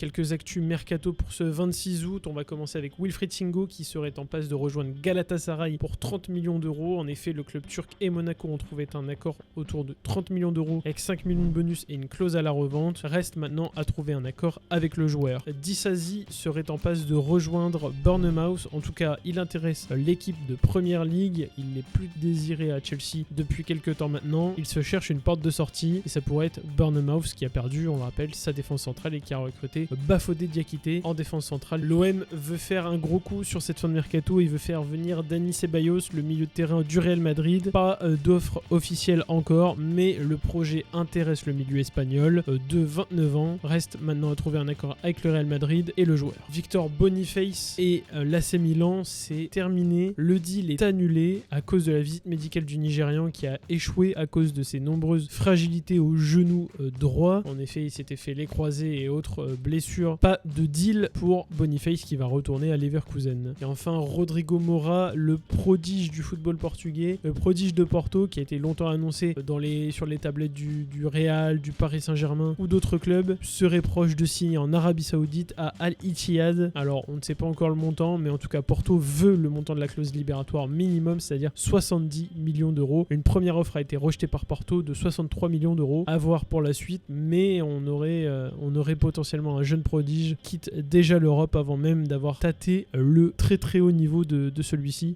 Quelques actus mercato pour ce 26 août. On va commencer avec Wilfried Singo qui serait en passe de rejoindre Galatasaray pour 30 millions d'euros. En effet, le club turc et Monaco ont trouvé un accord autour de 30 millions d'euros avec 5 millions de bonus et une clause à la revente. Reste maintenant à trouver un accord avec le joueur. Disasi serait en passe de rejoindre Bournemouth. En tout cas, il intéresse l'équipe de Premier League. Il n'est plus désiré à Chelsea depuis quelques temps maintenant. Il se cherche une porte de sortie et ça pourrait être Bournemouth qui a perdu, on le rappelle, sa défense centrale et qui a recruté Bafodé Diakité en défense centrale. L'OM veut faire un gros coup sur cette fin de mercato. Il veut faire venir Dani Ceballos, le milieu de terrain du Real Madrid. Pas d'offre officielle encore, mais le projet intéresse le milieu espagnol de 29 ans. Reste maintenant à trouver un accord avec le Real Madrid et le joueur. Victor Boniface et l'AC Milan, c'est terminé. Le deal est annulé à cause de la visite médicale du Nigérian qui a échoué à cause de ses nombreuses fragilités au genou droit. En effet, il s'était fait les croisés et autres blessures. Pas de deal pour Boniface qui va retourner à Leverkusen. Et enfin, Rodrigo Moura, le prodige du football portugais, le prodige de Porto qui a été longtemps annoncé sur les tablettes du Real, du Paris Saint-Germain ou d'autres clubs, serait proche de signer en Arabie Saoudite à Al Ittihad. Alors, on ne sait pas encore le montant, mais en tout cas, Porto veut le montant de la clause libératoire minimum, c'est-à-dire 70 millions d'euros. Une première offre a été rejetée par Porto de 63 millions d'euros. À voir pour la suite, mais on aurait potentiellement un jeune prodige quitte déjà l'Europe avant même d'avoir tâté le très très haut niveau de celui-ci.